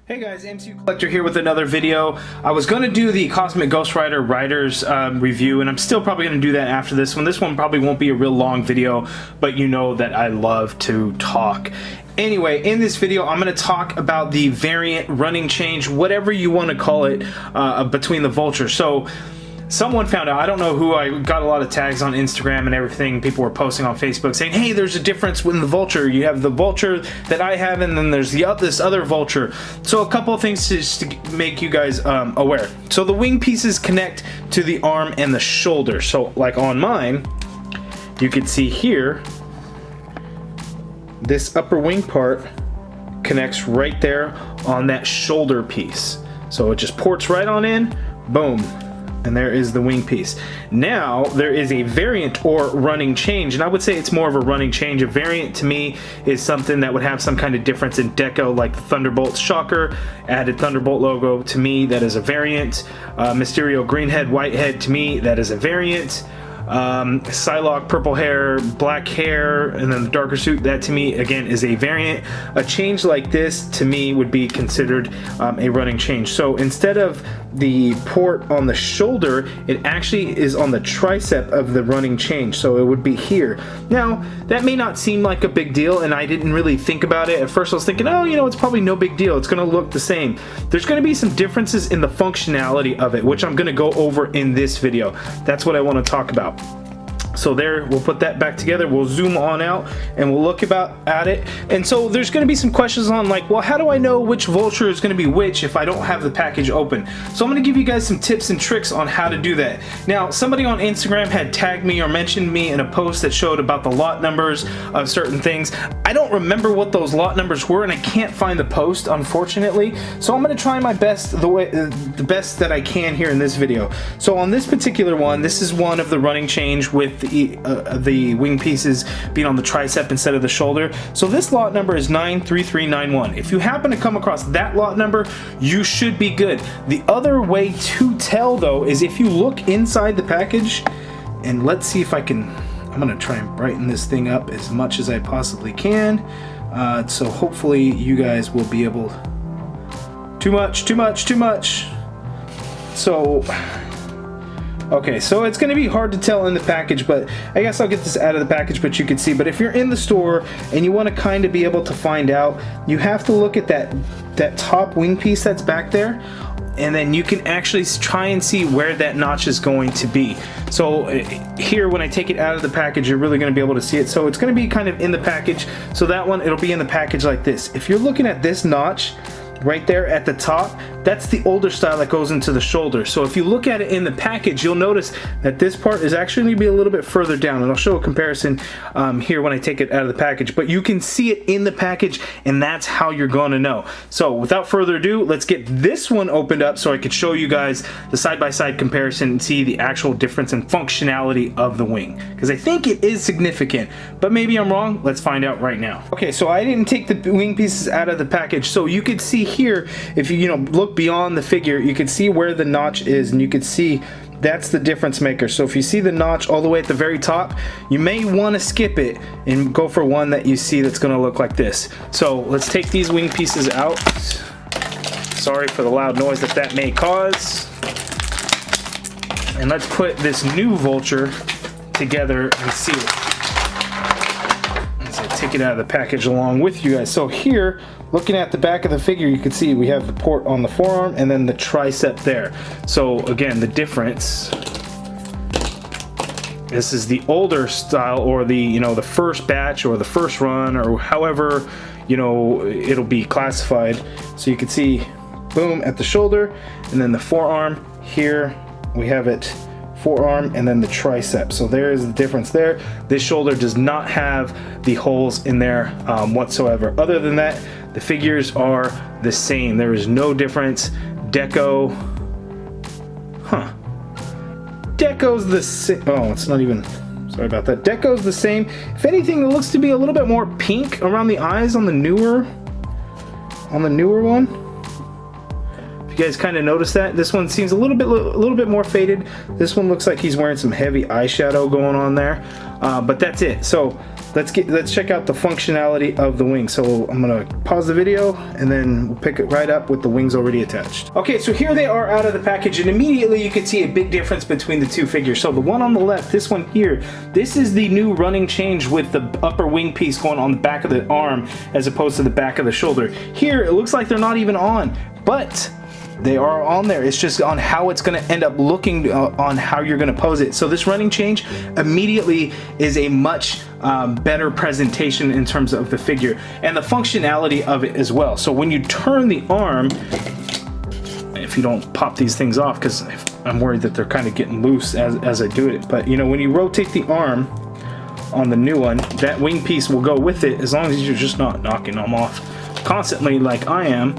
Hey guys, MCU Collector here with another video. I was going to do the Cosmic Ghost Rider Riders review, and I'm still probably going to do that after this one. This one probably won't be a real long video, but you know that I love to talk. Anyway, in this video, I'm going to talk about the variant, running change, whatever you want to call it, between the Vulture. So, someone found out, I don't know who, I got a lot of tags on Instagram and everything, people were posting on Facebook saying, hey, there's a difference in the Vulture. You have the Vulture that I have, and then there's this other Vulture. So a couple of things just to make you guys aware. So the wing pieces connect to the arm and the shoulder. So like on mine, you can see here, this upper wing part connects right there on that shoulder piece. So it just ports right on in, boom. And there is the wing piece. Now there is a variant or running change, and I would say it's more of a running change. A variant to me is something that would have some kind of difference in deco, like the Thunderbolt Shocker, added Thunderbolt logo. To me, that is a variant. Mysterio green head, white head, to me, that is a variant. Psylocke purple hair, black hair, and then the darker suit, that to me again is a variant. A change like this to me would be considered a running change. So instead of the port on the shoulder, it actually is on the tricep of the running change, so it would be here. Now that may not seem like a big deal, and I didn't really think about it at first. I was thinking, oh, you know, it's probably no big deal, it's gonna look the same. There's gonna be some differences in the functionality of it, which I'm gonna go over in this video. That's what I want to talk about. So there, we'll put that back together, we'll zoom on out, and we'll look at it. And so there's going to be some questions on like, well, how do I know which Vulture is going to be which if I don't have the package open? So I'm going to give you guys some tips and tricks on how to do that. Now, somebody on Instagram had tagged me or mentioned me in a post that showed about the lot numbers of certain things. I don't remember what those lot numbers were, and I can't find the post, unfortunately. So I'm going to try my best, the best that I can here in this video. So on this particular one, this is one of the running change with the wing pieces being on the tricep instead of the shoulder. So this lot number is 93391. If you happen to come across that lot number, you should be good. The other way to tell though is if you look inside the package, and let's see if I can, I'm gonna try and brighten this thing up as much as I possibly can. So hopefully you guys will be able, too much. So okay, so it's going to be hard to tell in the package, but I guess I'll get this out of the package, but you can see. But if you're in the store and you want to kind of be able to find out, you have to look at that top wing piece that's back there, and then you can actually try and see where that notch is going to be. So here, when I take it out of the package, you're really going to be able to see it. So it's going to be kind of in the package. So that one, it'll be in the package like this. If you're looking at this notch right there at the top, that's the older style that goes into the shoulder. So if you look at it in the package, you'll notice that this part is actually going to be a little bit further down, and I'll show a comparison here when I take it out of the package, but you can see it in the package, and that's how you're going to know. So without further ado, let's get this one opened up so I could show you guys the side-by-side comparison and see the actual difference in functionality of the wing, because I think it is significant, but maybe I'm wrong. Let's find out right now. Okay, so I didn't take the wing pieces out of the package, so you could see here, if you look beyond the figure, you can see where the notch is, and you can see that's the difference maker. So if you see the notch all the way at the very top, you may want to skip it and go for one that you see that's going to look like this. So let's take these wing pieces out. Sorry for the loud noise that may cause. And let's put this new Vulture together and see it. So take it out of the package along with you guys. So here, looking at the back of the figure, you can see we have the port on the forearm and then the tricep there. So again, the difference, this is the older style, or the the first batch or the first run, or however it'll be classified. So you can see, boom, at the shoulder, and then the forearm. Here we have it, forearm, and then the tricep. So there is the difference there. This shoulder does not have the holes in there whatsoever. Other than that, the figures are the same. There is no difference. Deco's the same. Oh, it's not even, sorry about that. Deco's the same. If anything, it looks to be a little bit more pink around the eyes on the newer one. You guys kind of notice that this one seems a little bit more faded. This one looks like he's wearing some heavy eyeshadow going on there, but that's it. So let's check out the functionality of the wing. So I'm gonna pause the video and then we'll pick it right up with the wings already attached. Okay, so here they are out of the package, and immediately you can see a big difference between the two figures. So the one on the left, this one here, this is the new running change with the upper wing piece going on the back of the arm as opposed to the back of the shoulder. Here, it looks like they're not even on, but they are on there. It's just on how it's going to end up looking on how you're going to pose it. So this running change immediately is a much better presentation in terms of the figure and the functionality of it as well. So when you turn the arm, if you don't pop these things off, because I'm worried that they're kind of getting loose as I do it, but you know, when you rotate the arm on the new one, that wing piece will go with it as long as you're just not knocking them off constantly like I am,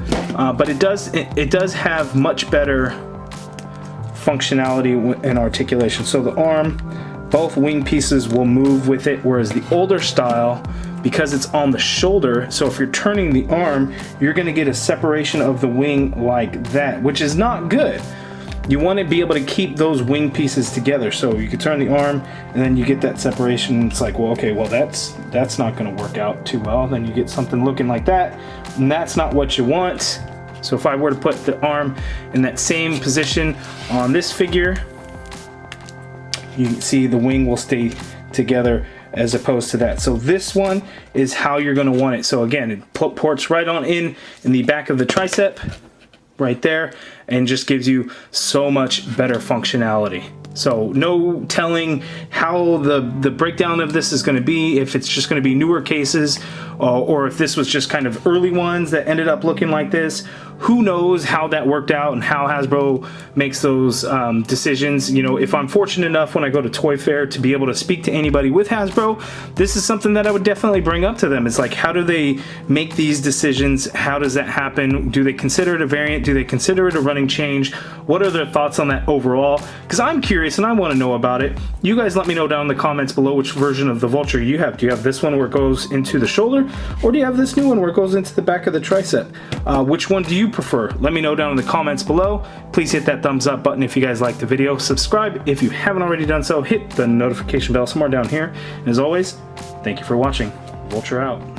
but it does have much better functionality and articulation. So the arm, both wing pieces will move with it, whereas the older style, because it's on the shoulder, so if you're turning the arm, you're going to get a separation of the wing like that, which is not good. You want to be able to keep those wing pieces together, so you can turn the arm and then you get that separation. It's like, well, okay, well that's not going to work out too well. Then you get something looking like that, and that's not what you want. So if I were to put the arm in that same position on this figure, you can see the wing will stay together as opposed to that. So this one is how you're going to want it. So again, it ports right on in the back of the tricep right there, and just gives you so much better functionality. So no telling how the breakdown of this is going to be, if it's just going to be newer cases, or if this was just kind of early ones that ended up looking like this. Who knows how that worked out and how Hasbro makes those decisions. You know, if I'm fortunate enough when I go to Toy Fair to be able to speak to anybody with Hasbro, this is something that I would definitely bring up to them. It's like, how do they make these decisions? How does that happen? Do they consider it a variant? Do they consider it a running change? What are their thoughts on that overall? Because I'm curious and I want to know about it. You guys let me know down in the comments below which version of the Vulture you have. Do you have this one where it goes into the shoulder, or do you have this new one where it goes into the back of the tricep? Which one do you prefer? Let me know down in the comments below. Please hit that thumbs up button if you guys liked the video. Subscribe if you haven't already done so. Hit the notification bell somewhere down here. And as always, thank you for watching. Vulture out.